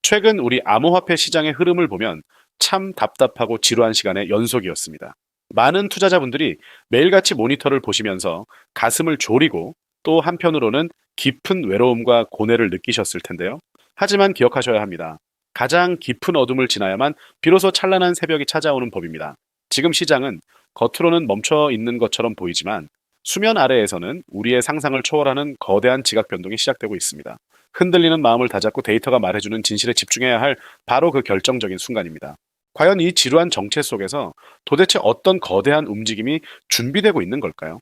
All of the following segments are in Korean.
최근 우리 암호화폐 시장의 흐름을 보면 참 답답하고 지루한 시간의 연속이었습니다. 많은 투자자분들이 매일같이 모니터를 보시면서 가슴을 졸이고 또 한편으로는 깊은 외로움과 고뇌를 느끼셨을 텐데요. 하지만 기억하셔야 합니다. 가장 깊은 어둠을 지나야만 비로소 찬란한 새벽이 찾아오는 법입니다. 지금 시장은 겉으로는 멈춰 있는 것처럼 보이지만 수면 아래에서는 우리의 상상을 초월하는 거대한 지각 변동이 시작되고 있습니다. 흔들리는 마음을 다잡고 데이터가 말해주는 진실에 집중해야 할 바로 그 결정적인 순간입니다. 과연 이 지루한 정체 속에서 도대체 어떤 거대한 움직임이 준비되고 있는 걸까요?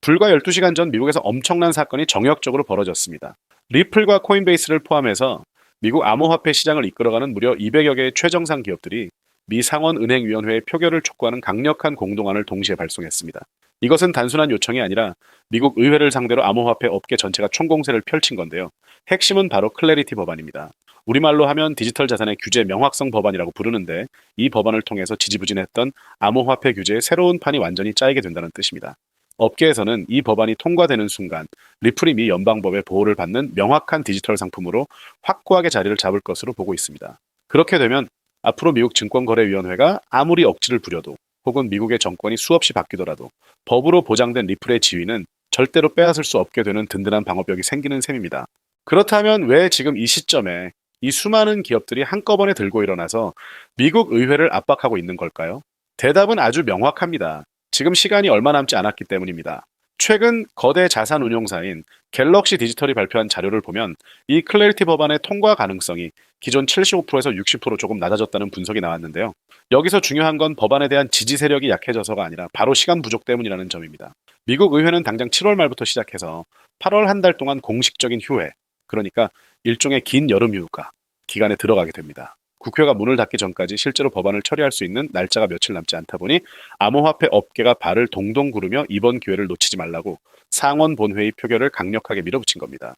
불과 12시간 전 미국에서 엄청난 사건이 정역적으로 벌어졌습니다. 리플과 코인베이스를 포함해서 미국 암호화폐 시장을 이끌어가는 무려 200여 개의 최정상 기업들이 미 상원은행위원회의 표결을 촉구하는 강력한 공동안을 동시에 발송했습니다. 이것은 단순한 요청이 아니라 미국 의회를 상대로 암호화폐 업계 전체가 총공세를 펼친 건데요. 핵심은 바로 클래리티 법안입니다. 우리말로 하면 디지털 자산의 규제 명확성 법안이라고 부르는데 이 법안을 통해서 지지부진했던 암호화폐 규제의 새로운 판이 완전히 짜이게 된다는 뜻입니다. 업계에서는 이 법안이 통과되는 순간 리플이 미 연방법의 보호를 받는 명확한 디지털 상품으로 확고하게 자리를 잡을 것으로 보고 있습니다. 그렇게 되면 앞으로 미국 증권거래위원회가 아무리 억지를 부려도 혹은 미국의 정권이 수없이 바뀌더라도 법으로 보장된 리플의 지위는 절대로 빼앗을 수 없게 되는 든든한 방어벽이 생기는 셈입니다. 그렇다면 왜 지금 이 시점에 이 수많은 기업들이 한꺼번에 들고 일어나서 미국 의회를 압박하고 있는 걸까요? 대답은 아주 명확합니다. 지금 시간이 얼마 남지 않았기 때문입니다. 최근 거대 자산 운용사인 갤럭시 디지털이 발표한 자료를 보면 이 클래리티 법안의 통과 가능성이 기존 75%에서 60% 조금 낮아졌다는 분석이 나왔는데요. 여기서 중요한 건 법안에 대한 지지 세력이 약해져서가 아니라 바로 시간 부족 때문이라는 점입니다. 미국 의회는 당장 7월 말부터 시작해서 8월 한 달 동안 공식적인 휴회, 그러니까 일종의 긴 여름 휴가 기간에 들어가게 됩니다. 국회가 문을 닫기 전까지 실제로 법안을 처리할 수 있는 날짜가 며칠 남지 않다 보니 암호화폐 업계가 발을 동동 구르며 이번 기회를 놓치지 말라고 상원 본회의 표결을 강력하게 밀어붙인 겁니다.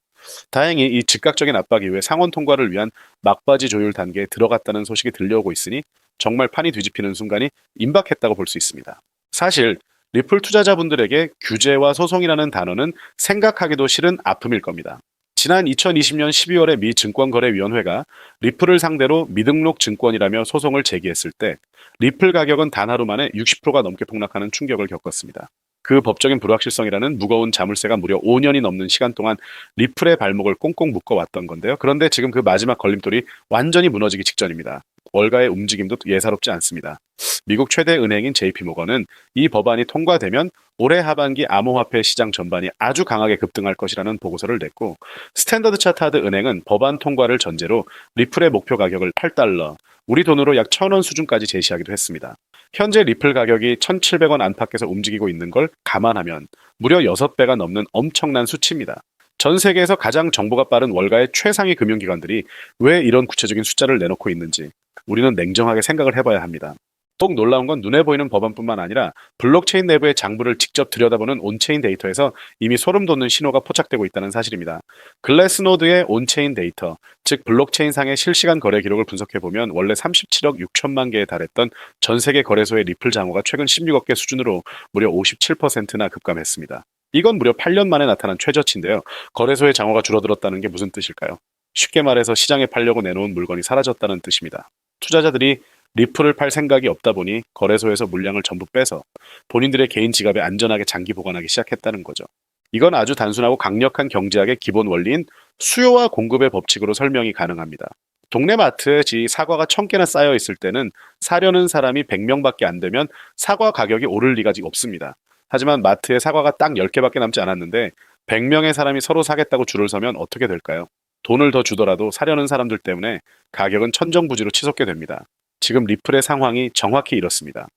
다행히 이 즉각적인 압박 이후에 상원 통과를 위한 막바지 조율 단계에 들어갔다는 소식이 들려오고 있으니 정말 판이 뒤집히는 순간이 임박했다고 볼 수 있습니다. 사실 리플 투자자분들에게 규제와 소송이라는 단어는 생각하기도 싫은 아픔일 겁니다. 지난 2020년 12월에 미 증권거래위원회가 리플을 상대로 미등록 증권이라며 소송을 제기했을 때 리플 가격은 단 하루 만에 60%가 넘게 폭락하는 충격을 겪었습니다. 그 법적인 불확실성이라는 무거운 자물쇠가 무려 5년이 넘는 시간 동안 리플의 발목을 꽁꽁 묶어왔던 건데요. 그런데 지금 그 마지막 걸림돌이 완전히 무너지기 직전입니다. 월가의 움직임도 예사롭지 않습니다. 미국 최대 은행인 JP모건은 이 법안이 통과되면 올해 하반기 암호화폐 시장 전반이 아주 강하게 급등할 것이라는 보고서를 냈고, 스탠더드 차타드 은행은 법안 통과를 전제로 리플의 목표 가격을 8달러, 우리 돈으로 약 1,000원 수준까지 제시하기도 했습니다. 현재 리플 가격이 1,700원 안팎에서 움직이고 있는 걸 감안하면 무려 6배가 넘는 엄청난 수치입니다. 전 세계에서 가장 정보가 빠른 월가의 최상위 금융기관들이 왜 이런 구체적인 숫자를 내놓고 있는지 우리는 냉정하게 생각을 해봐야 합니다. 더욱 놀라운 건 눈에 보이는 법안뿐만 아니라 블록체인 내부의 장부를 직접 들여다보는 온체인 데이터에서 이미 소름 돋는 신호가 포착되고 있다는 사실입니다. 글래스노드의 온체인 데이터, 즉 블록체인상의 실시간 거래 기록을 분석해보면 원래 37억 6천만 개에 달했던 전 세계 거래소의 리플 장호가 최근 16억 개 수준으로 무려 57%나 급감했습니다. 이건 무려 8년 만에 나타난 최저치인데요. 거래소의 장호가 줄어들었다는 게 무슨 뜻일까요? 쉽게 말해서 시장에 팔려고 내놓은 물건이 사라졌다는 뜻입니다. 투자자들이 리플을 팔 생각이 없다 보니 거래소에서 물량을 전부 빼서 본인들의 개인 지갑에 안전하게 장기 보관하기 시작했다는 거죠. 이건 아주 단순하고 강력한 경제학의 기본 원리인 수요와 공급의 법칙으로 설명이 가능합니다. 동네 마트에 사과가 1,000개나 쌓여 있을 때는 사려는 사람이 100명밖에 안 되면 사과 가격이 오를 리가 없습니다. 하지만 마트에 사과가 딱 10개밖에 남지 않았는데 100명의 사람이 서로 사겠다고 줄을 서면 어떻게 될까요? 돈을 더 주더라도 사려는 사람들 때문에 가격은 천정부지로 치솟게 됩니다. 지금 리플의 상황이 정확히 이렇습니다.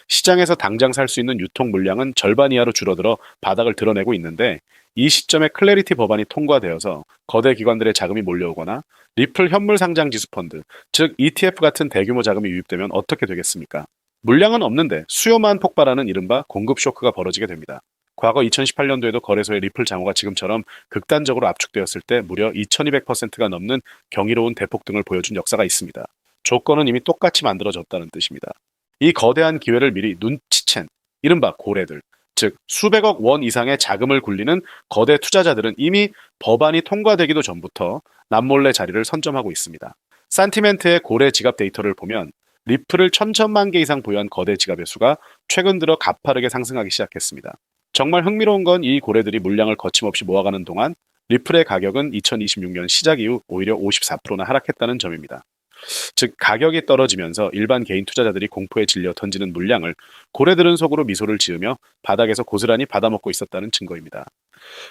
시장에서 당장 살 수 있는 유통 물량은 절반 이하로 줄어들어 바닥을 드러내고 있는데, 이 시점에 클래리티 법안이 통과되어서 거대 기관들의 자금이 몰려오거나 리플 현물 상장 지수 펀드, 즉 ETF 같은 대규모 자금이 유입되면 어떻게 되겠습니까? 물량은 없는데 수요만 폭발하는 이른바 공급 쇼크가 벌어지게 됩니다. 과거 2018년도에도 거래소의 리플 장호가 지금처럼 극단적으로 압축되었을 때 무려 2200%가 넘는 경이로운 대폭등을 보여준 역사가 있습니다. 조건은 이미 똑같이 만들어졌다는 뜻입니다. 이 거대한 기회를 미리 눈치챈 이른바 고래들, 즉 수백억 원 이상의 자금을 굴리는 거대 투자자들은 이미 법안이 통과되기도 전부터 남몰래 자리를 선점하고 있습니다. 산티멘트의 고래 지갑 데이터를 보면 리플을 천천만 개 이상 보유한 거대 지갑의 수가 최근 들어 가파르게 상승하기 시작했습니다. 정말 흥미로운 건 이 고래들이 물량을 거침없이 모아가는 동안 리플의 가격은 2026년 시작 이후 오히려 54%나 하락했다는 점입니다. 즉 가격이 떨어지면서 일반 개인 투자자들이 공포에 질려 던지는 물량을 고래들은 속으로 미소를 지으며 바닥에서 고스란히 받아먹고 있었다는 증거입니다.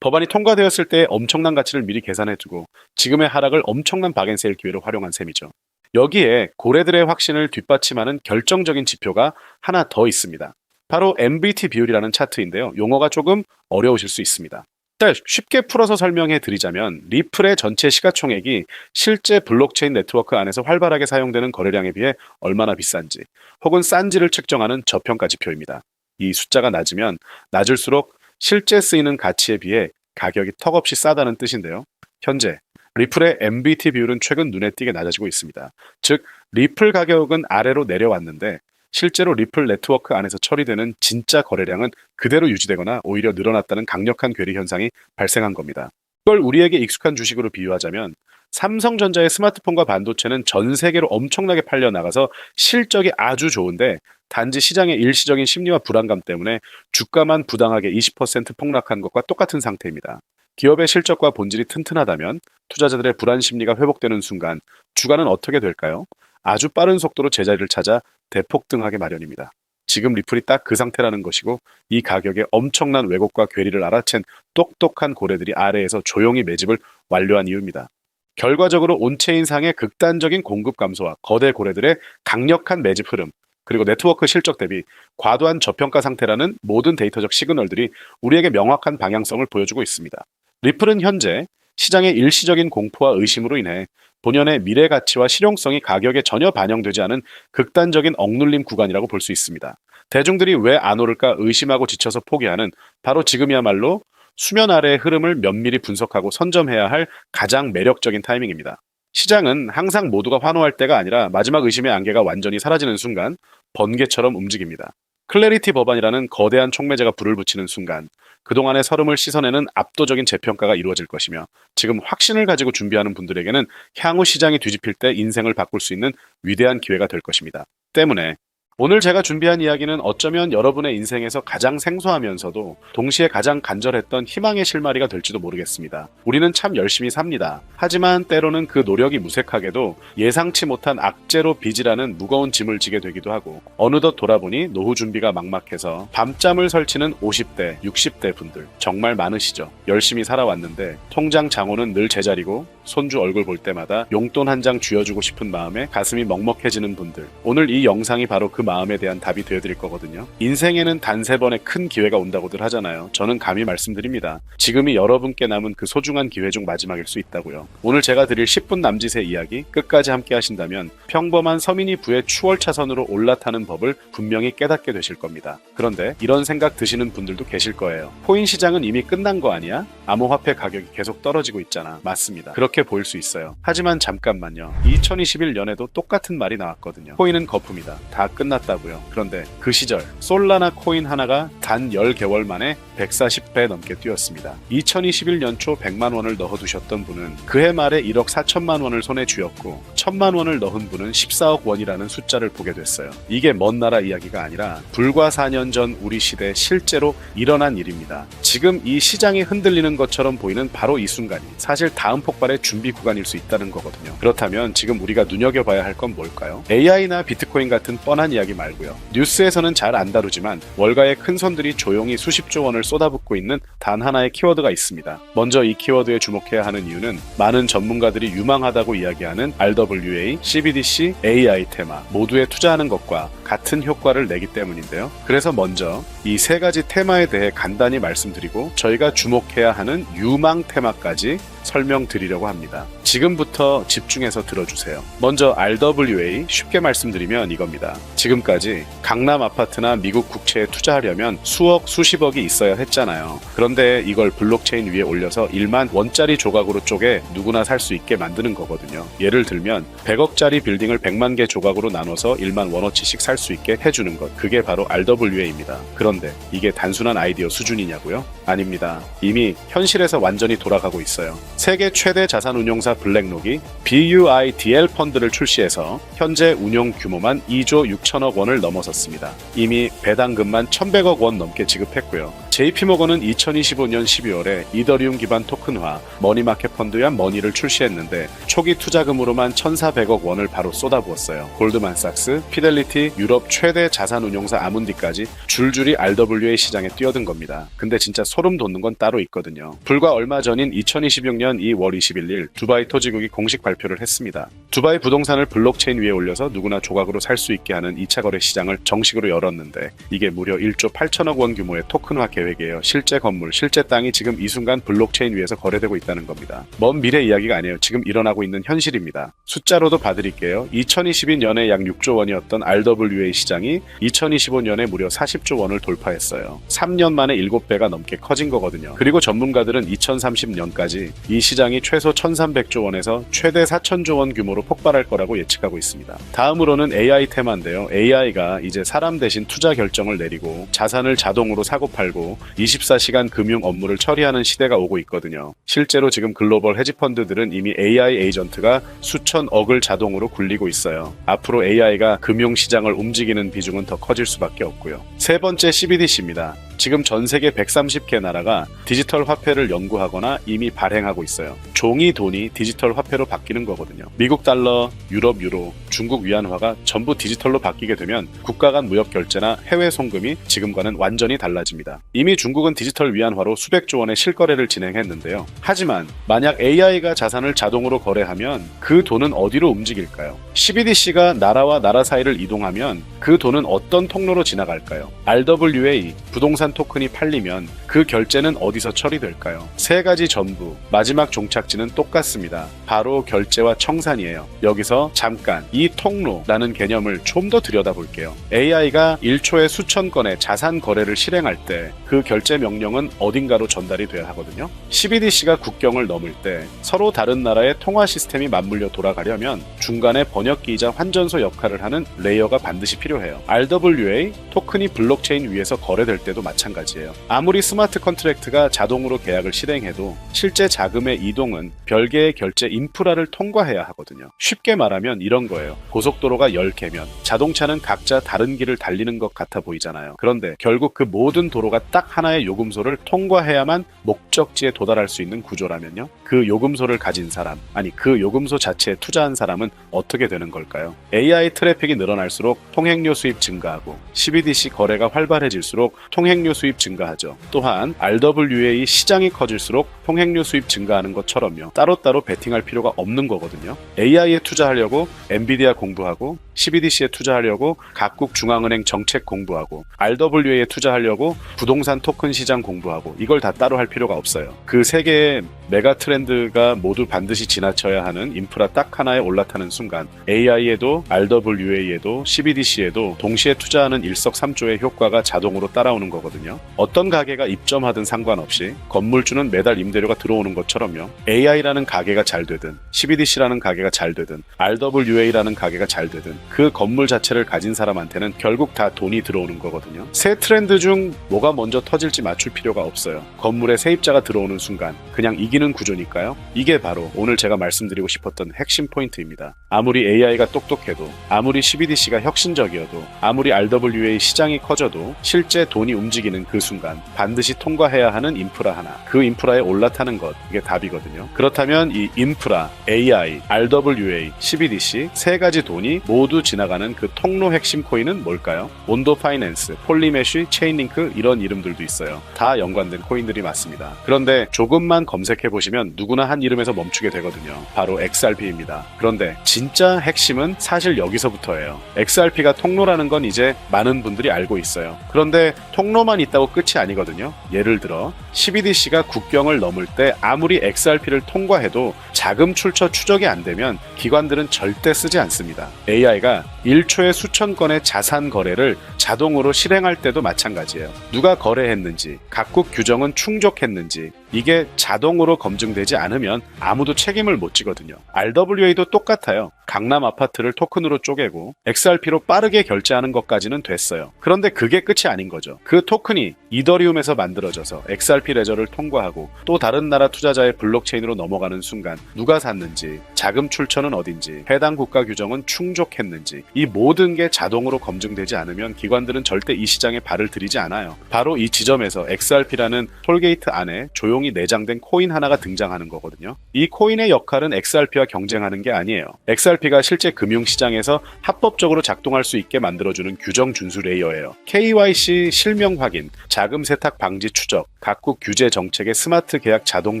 법안이 통과되었을 때 엄청난 가치를 미리 계산해두고 지금의 하락을 엄청난 박앤세일 기회로 활용한 셈이죠. 여기에 고래들의 확신을 뒷받침하는 결정적인 지표가 하나 더 있습니다. 바로 MBT 비율이라는 차트인데요. 용어가 조금 어려우실 수 있습니다. 일단 쉽게 풀어서 설명해 드리자면 리플의 전체 시가총액이 실제 블록체인 네트워크 안에서 활발하게 사용되는 거래량에 비해 얼마나 비싼지 혹은 싼지를 측정하는 저평가 지표입니다. 이 숫자가 낮으면 낮을수록 실제 쓰이는 가치에 비해 가격이 턱없이 싸다는 뜻인데요. 현재 리플의 MBT 비율은 최근 눈에 띄게 낮아지고 있습니다. 즉 리플 가격은 아래로 내려왔는데 실제로 리플 네트워크 안에서 처리되는 진짜 거래량은 그대로 유지되거나 오히려 늘어났다는 강력한 괴리 현상이 발생한 겁니다. 이걸 우리에게 익숙한 주식으로 비유하자면 삼성전자의 스마트폰과 반도체는 전 세계로 엄청나게 팔려 나가서 실적이 아주 좋은데 단지 시장의 일시적인 심리와 불안감 때문에 주가만 부당하게 20% 폭락한 것과 똑같은 상태입니다. 기업의 실적과 본질이 튼튼하다면 투자자들의 불안 심리가 회복되는 순간 주가는 어떻게 될까요? 아주 빠른 속도로 제자리를 찾아 대폭등하게 마련입니다. 지금 리플이 딱 그 상태라는 것이고 이 가격에 엄청난 왜곡과 괴리를 알아챈 똑똑한 고래들이 아래에서 조용히 매집을 완료한 이유입니다. 결과적으로 온체인상의 극단적인 공급 감소와 거대 고래들의 강력한 매집 흐름, 그리고 네트워크 실적 대비 과도한 저평가 상태라는 모든 데이터적 시그널들이 우리에게 명확한 방향성을 보여주고 있습니다. 리플은 현재 시장의 일시적인 공포와 의심으로 인해 본연의 미래 가치와 실용성이 가격에 전혀 반영되지 않은 극단적인 억눌림 구간이라고 볼 수 있습니다. 대중들이 왜 안 오를까 의심하고 지쳐서 포기하는 바로 지금이야말로 수면 아래의 흐름을 면밀히 분석하고 선점해야 할 가장 매력적인 타이밍입니다. 시장은 항상 모두가 환호할 때가 아니라 마지막 의심의 안개가 완전히 사라지는 순간 번개처럼 움직입니다. 클래리티 법안이라는 거대한 촉매제가 불을 붙이는 순간 그동안의 서름을 씻어내는 압도적인 재평가가 이루어질 것이며 지금 확신을 가지고 준비하는 분들에게는 향후 시장이 뒤집힐 때 인생을 바꿀 수 있는 위대한 기회가 될 것입니다. 때문에 오늘 제가 준비한 이야기는 어쩌면 여러분의 인생에서 가장 생소하면서도 동시에 가장 간절했던 희망의 실마리가 될지도 모르겠습니다. 우리는 참 열심히 삽니다. 하지만 때로는 그 노력이 무색하게도 예상치 못한 악재로 빚이라는 무거운 짐을 지게 되기도 하고 어느덧 돌아보니 노후 준비가 막막해서 밤잠을 설치는 50대, 60대 분들 정말 많으시죠. 열심히 살아왔는데 통장 장호는 늘 제자리고 손주 얼굴 볼 때마다 용돈 한 장 쥐어주고 싶은 마음에 가슴이 먹먹해지는 분들, 오늘 이 영상이 바로 그 마음에 대한 답이 되어드릴 거거든요. 인생에는 단 세 번의 큰 기회가 온다고들 하잖아요. 저는 감히 말씀드립니다. 지금이 여러분께 남은 그 소중한 기회 중 마지막일 수 있다고요. 오늘 제가 드릴 10분 남짓의 이야기 끝까지 함께 하신다면 평범한 서민이 부의 추월 차선으로 올라타는 법을 분명히 깨닫게 되실 겁니다. 그런데 이런 생각 드시는 분들도 계실 거예요. 코인 시장은 이미 끝난 거 아니야? 암호화폐 가격이 계속 떨어지고 있잖아. 맞습니다. 그렇게 보일 수 있어요. 하지만 잠깐만요. 2021년에도 똑같은 말이 나왔거든요. 코인은 거품이다. 다 끝났다고요. 그런데 그 시절 솔라나 코인 하나가 단 10개월 만에 140배 넘게 뛰었습니다. 2021년 초 100만 원을 넣어두셨던 분은 그해 말에 1억 4천만 원을 손에 쥐었고 1000만 원을 넣은 분은 14억 원이라는 숫자를 보게 됐어요. 이게 먼 나라 이야기가 아니라 불과 4년 전 우리 시대에 실제로 일어난 일입니다. 지금 이 시장이 흔들리는 것처럼 보이는 바로 이 순간이 사실 다음 폭발의 준비 구간일 수 있다는 거거든요. 그렇다면 지금 우리가 눈여겨봐야 할 건 뭘까요? AI나 비트코인 같은 뻔한 이야기 말고요. 뉴스에서는 잘 안 다루지만 월가의 큰 손들이 조용히 수십조 원을 쏟아붓고 있는 단 하나의 키워드가 있습니다. 먼저 이 키워드에 주목해야 하는 이유는 많은 전문가들이 유망하다고 이야기하는 RWA, CBDC, AI 테마 모두에 투자하는 것과 같은 효과를 내기 때문인데요. 그래서 먼저 이 세 가지 테마에 대해 간단히 말씀드리고 저희가 주목해야 하는 유망 테마까지 설명드리려고 합니다. 지금부터 집중해서 들어주세요. 먼저 RWA, 쉽게 말씀드리면 이겁니다. 지금까지 강남 아파트나 미국 국채에 투자하려면 수억, 수십억이 있어야 했잖아요. 그런데 이걸 블록체인 위에 올려서 1만 원짜리 조각으로 쪼개 누구나 살 수 있게 만드는 거거든요. 예를 들면 100억짜리 빌딩을 100만 개 조각으로 나눠서 1만 원어치씩 살 수 있게 해주는 것. 그게 바로 RWA입니다. 그런데 이게 단순한 아이디어 수준이냐고요? 아닙니다. 이미 현실에서 완전히 돌아가고 있어요. 세계 최대 자산운용사 블랙록이 BUIDL 펀드를 출시해서 현재 운용 규모만 2조 6천억 원을 넘어섰습니다. 이미 배당금만 1,100억 원 넘게 지급했고요. JP모건은 2025년 12월에 이더리움 기반 토큰화 머니마켓 펀드야 머니를 출시했는데 초기 투자금으로만 1,400억 원을 바로 쏟아부었어요. 골드만삭스, 피델리티, 유럽 최대 자산운용사 아문디까지 줄줄이 RWA 시장에 뛰어든 겁니다. 근데 진짜 소름 돋는 건 따로 있거든요. 불과 얼마 전인 2026년 2월 21일 두바이 토지국이 공식 발표를 했습니다. 두바이 부동산을 블록체인 위에 올려서 누구나 조각으로 살 수 있게 하는 2차 거래 시장을 정식으로 열었는데 이게 무려 1조 8천억 원 규모의 토큰화 계획이에요. 실제 건물, 실제 땅이 지금 이 순간 블록체인 위에서 거래되고 있다는 겁니다. 먼 미래 이야기가 아니에요. 지금 일어나고 있는 현실입니다. 숫자로도 봐드릴게요. 2022년에 약 6조 원이었던 RWA 시장이 2025년에 무려 40조 원을 돌파했어요. 3년 만에 7배가 넘게 커진 거거든요. 그리고 전문가들은 2030년까지 이 시장이 최소 1,300조 원에서 최대 4,000조 원 규모로 폭발할 거라고 예측하고 있습니다. 다음으로는 AI 테마인데요. AI가 이제 사람 대신 투자 결정을 내리고 자산을 자동으로 사고팔고 24시간 금융 업무를 처리하는 시대가 오고 있거든요. 실제로 지금 글로벌 헤지펀드들은 이미 AI 에이전트가 수천억을 자동으로 굴리고 있어요. 앞으로 AI가 금융시장을 움직이는 비중은 더 커질 수밖에 없고요. 세 번째 CBDC입니다. 지금 전 세계 130개 나라가 디지털 화폐를 연구하거나 이미 발행하고 있어요. 종이 돈이 디지털 화폐로 바뀌는 거거든요. 미국 달러, 유럽 유로, 중국 위안화가 전부 디지털로 바뀌게 되면 국가 간 무역 결제나 해외 송금이 지금과는 완전히 달라집니다. 이미 중국은 디지털 위안화로 수백조 원의 실거래를 진행했는데요. 하지만 만약 AI가 자산을 자동으로 거래하면 그 돈은 어디로 움직일까요? CBDC가 나라와 나라 사이를 이동하면 그 돈은 어떤 통로로 지나갈까요? RWA, 부동산 토큰이 팔리면 그 결제는 어디서 처리될까요? 세 가지 전부 마지막 종착지는 똑같습니다. 바로 결제와 청산이에요. 여기서 잠깐 이 통로라는 개념을 좀 더 들여다볼게요. AI가 1초에 수천 건의 자산 거래를 실행할 때 그 결제 명령은 어딘가로 전달이 돼야 하거든요. CBDC가 국경을 넘을 때 서로 다른 나라의 통화 시스템이 맞물려 돌아가려면 중간에 번역기이자 환전소 역할을 하는 레이어가 반드시 필요해요. RWA, 토큰이 블록체인 위에서 거래될 때도 마찬가지예요. 아무리 스마트 컨트랙트가 자동으로 계약을 실행해도 실제 자금의 이동은 별개의 결제 인프라를 통과해야 하거든요. 쉽게 말하면 이런 거예요. 고속도로가 10개면 자동차는 각자 다른 길을 달리는 것 같아 보이잖아요. 그런데 결국 그 모든 도로가 딱 하나의 요금소를 통과해야만 목적지에 도달할 수 있는 구조라면요. 그 요금소를 가진 사람, 아니 그 요금소 자체에 투자한 사람은 어떻게 되는 걸까요? AI 트래픽이 늘어날수록 통행료 수입 증가하고 CBDC 거래가 활발해질수록 통행료 수입 증가하죠. 또한 RWA 시장이 커질수록 통행료 수입 증가하는 것처럼요. 따로따로 베팅할 필요가 없는 거거든요. AI에 투자하려고 엔비디아 공부하고 CBDC에 투자하려고 각국 중앙은행 정책 공부하고 RWA에 투자하려고 부동산 토큰 시장 공부하고 이걸 다 따로 할 필요가 없어요. 그 세 개의 메가 트렌드가 모두 반드시 지나쳐야 하는 인프라 딱 하나에 올라타는 순간 AI에도 RWA에도 CBDC에도 동시에 투자하는 일석삼조의 효과가 자동으로 따라오는 거거든요. 어떤 가게가 입점하든 상관없이 건물주는 매달 임대료가 들어오는 것처럼요. AI라는 가게가 잘 되든 CBDC라는 가게가 잘 되든 RWA라는 가게가 잘 되든 그 건물 자체를 가진 사람한테는 결국 다 돈이 들어오는 거거든요. 세 트렌드 중 뭐가 먼저 터질지 맞출 필요가 없어요. 건물에 세입자가 들어오는 순간 그냥 이기는 구조니까요. 이게 바로 오늘 제가 말씀드리고 싶었던 핵심 포인트입니다. 아무리 AI가 똑똑해도 아무리 CBDC가 혁신적이어도 아무리 RWA 시장이 커져도 실제 돈이 움직이는 그 순간 반드시 통과해야 하는 인프라 하나, 그 인프라에 올라타는 것, 이게 답이거든요. 그렇다면 이 인프라, AI, RWA, CBDC 세 가지 돈이 모두 지나가는 그 통로 핵심 코인은 뭘까요? 온도 파이낸스, 폴리메쉬, 체인링크 이런 이름들도 있어요. 다 연관된 코인들이 맞습니다. 그런데 조금만 검색해보시면 누구나 한 이름에서 멈추게 되거든요. 바로 XRP입니다. 그런데 진짜 핵심은 사실 여기서부터예요. XRP가 통로라는 건 이제 많은 분들이 알고 있어요. 그런데 통로만 있다고 끝이 아니거든요. 예를 들어 CBDC가 국경을 넘을 때 아무리 XRP를 통과해도 자금 출처 추적이 안 되면 기관들은 절대 쓰지 않습니다. AI가 1초에 수천 건의 자산 거래를 자동으로 실행할 때도 마찬가지예요. 누가 거래했는지, 각국 규정은 충족했는지 이게 자동으로 검증되지 않으면 아무도 책임을 못 지거든요. RWA도 똑같아요. 강남 아파트를 토큰으로 쪼개고 XRP로 빠르게 결제하는 것까지는 됐어요. 그런데 그게 끝이 아닌 거죠. 그 토큰이 이더리움에서 만들어져서 XRP 레저를 통과하고 또 다른 나라 투자자의 블록체인으로 넘어가는 순간 누가 샀는지, 자금 출처는 어딘지, 해당 국가 규정은 충족했는지 이 모든 게 자동으로 검증되지 않으면 기관들은 절대 이 시장에 발을 들이지 않아요. 바로 이 지점에서 XRP라는 톨게이트 안에 조용히 내장된 코인 하나가 등장하는 거거든요. 이 코인의 역할은 XRP와 경쟁하는 게 아니에요. XRP가 실제 금융시장에서 합법적으로 작동할 수 있게 만들어주는 규정 준수 레이어예요. KYC 실명 확인, 자금 세탁 방지 추적, 각국 규제 정책의 스마트 계약 자동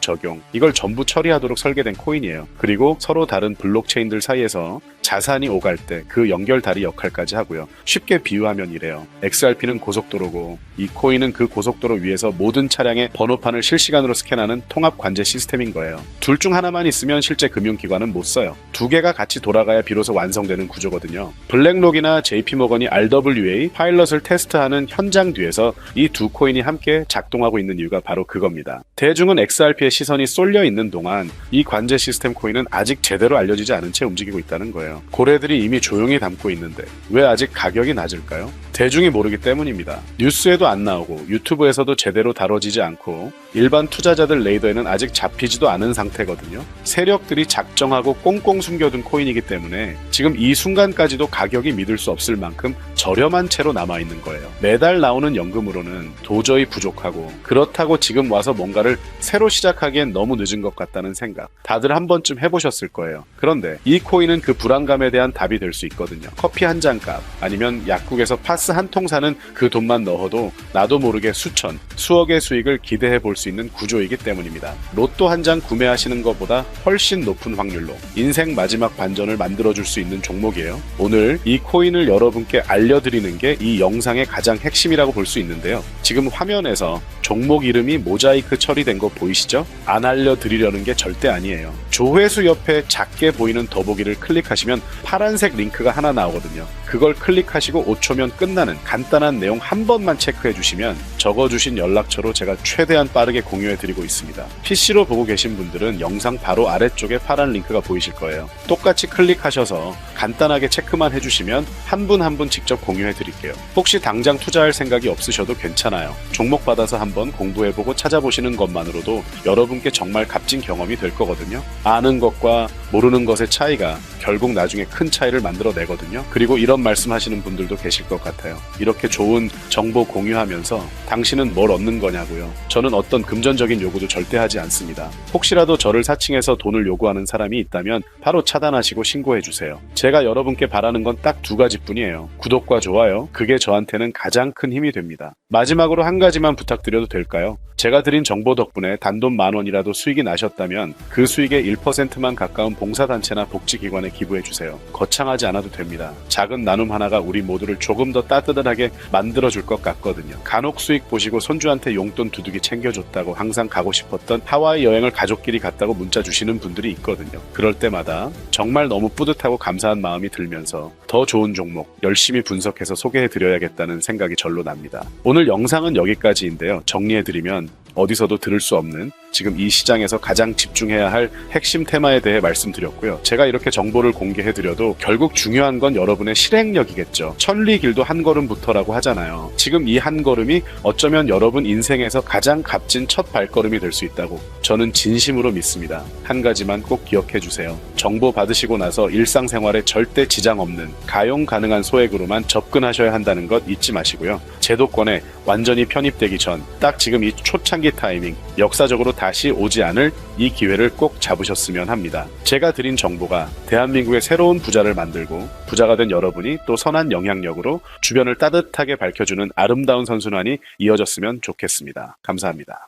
적용, 이걸 전부 처리하도록 설계된 코인이에요. 그리고 서로 다른 블록체인들 사이에서 자산이 오갈 때 그 연결다리 역할까지 하고요. 쉽게 비유하면 이래요. XRP는 고속도로고 이 코인은 그 고속도로 위에서 모든 차량의 번호판을 실시간으로 스캔하는 통합 관제 시스템인 거예요. 둘 중 하나만 있으면 실제 금융기관은 못 써요. 두 개가 같이 돌아가야 비로소 완성되는 구조거든요. 블랙록이나 JP모건이 RWA 파일럿을 테스트하는 현장 뒤에서 이 두 코인이 함께 작동하고 있는 이유가 바로 그겁니다. 대중은 XRP의 시선이 쏠려 있는 동안 이 관제 시스템 코인은 아직 제대로 알려지지 않은 채 움직이고 있다는 거예요. 고래들이 이미 조용히 담고 있는데 왜 아직 가격이 낮을까요? 대중이 모르기 때문입니다. 뉴스에도 안 나오고 유튜브에서도 제대로 다뤄지지 않고 일반 투자자들 레이더에는 아직 잡히지도 않은 상태거든요. 세력들이 작정하고 꽁꽁 숨겨둔 코인이기 때문에 지금 이 순간까지도 가격이 믿을 수 없을 만큼 저렴한 채로 남아있는 거예요. 매달 나오는 연금으로는 도저히 부족하고 그렇다고 지금 와서 뭔가를 새로 시작하기엔 너무 늦은 것 같다는 생각 다들 한 번쯤 해보셨을 거예요. 그런데 이 코인은 그 불안감에 대한 답이 될 수 있거든요. 커피 한 잔 값 아니면 약국에서 파스 한 통 사는 그 돈만 넣어도 나도 모르게 수천, 수억의 수익을 기대해 볼 수 있는 구조이기 때문입니다. 로또 한 장 구매하시는 것보다 훨씬 높은 확률로 인생 마지막 반전을 만들어줄 수 있는 종목이에요. 오늘 이 코인을 여러분께 알려드리는 게 이 영상의 가장 핵심이라고 볼 수 있는데요. 지금 화면에서 종목 이름이 모자이크 처리된 거 보이시죠? 안 알려드리려는 게 절대 아니에요. 조회수 옆에 작게 보이는 더보기를 클릭하시면 파란색 링크가 하나 나오거든요. 그걸 클릭하시고 5초면 끝나는 간단한 내용 한 번만 체크해 주시면 적어주신 연락처로 제가 최대한 빠르게 공유해 드리고 있습니다. PC로 보고 계신 분들은 영상 바로 아래쪽에 파란 링크가 보이실 거예요. 똑같이 클릭하셔서 간단하게 체크만 해주시면 한 분 한 분 직접 공유해 드릴게요. 혹시 당장 투자할 생각이 없으셔도 괜찮아요. 종목 받아서 한번 공부해보고 찾아보시는 것만으로도 여러분께 정말 값진 경험이 될 거거든요. 아는 것과 모르는 것의 차이가 결국 나중에 큰 차이를 만들어내거든요. 그리고 이런 말씀하시는 분들도 계실 것 같아요. 이렇게 좋은 정보 공유하면서 당신은 뭘 얻는 거냐고요. 저는 어떤 금전적인 요구도 절대 하지 않습니다. 혹시라도 저를 사칭해서 돈을 요구하는 사람이 있다면 바로 차단하시고 신고해주세요. 제가 여러분께 바라는 건 딱 두 가지뿐이에요. 구독과 좋아요. 그게 저한테는 가장 큰 힘이 됩니다. 마지막으로 한 가지만 부탁드려도 될까요? 제가 드린 정보 덕분에 단돈 10,000원이라도 수익이 나셨다면 그 수익의 1%만 가까운 봉사단체나 복지기관에 기부해주세요. 거창하지 않아도 됩니다. 작은 나눔 하나가 우리 모두를 조금 더 따뜻하게 만들어줄 것 같거든요. 간혹 수익 보시고 손주한테 용돈 두둑이 챙겨줬다고 항상 가고 싶었던 하와이 여행을 가족끼리 갔다고 문자 주시는 분들이 있거든요. 그럴 때마다 정말 너무 뿌듯하고 감사한 마음이 들면서 더 좋은 종목 열심히 분석해서 소개해드려야겠다는 생각이 절로 납니다. 오늘 영상은 여기까지인데요. 정리해드리면 어디서도 들을 수 없는 지금 이 시장에서 가장 집중해야 할 핵심 테마에 대해 말씀드렸고요. 제가 이렇게 정보를 공개해드려도 결국 중요한 건 여러분의 실행력이겠죠. 천리길도 한 걸음부터라고 하잖아요. 지금 이 한 걸음이 어쩌면 여러분 인생에서 가장 값진 첫 발걸음이 될 수 있다고 저는 진심으로 믿습니다. 한 가지만 꼭 기억해주세요. 정보 받으시고 나서 일상생활에 절대 지장 없는 가용 가능한 소액으로만 접근하셔야 한다는 것 잊지 마시고요. 제도권에 완전히 편입되기 전 딱 지금 이 초창기 타이밍 역사적으로 다시 오지 않을 이 기회를 꼭 잡으셨으면 합니다. 제가 드린 정보가 대한민국의 새로운 부자를 만들고 부자가 된 여러분이 또 선한 영향력으로 주변을 따뜻하게 밝혀주는 아름다운 선순환이 이어졌으면 좋겠습니다. 감사합니다.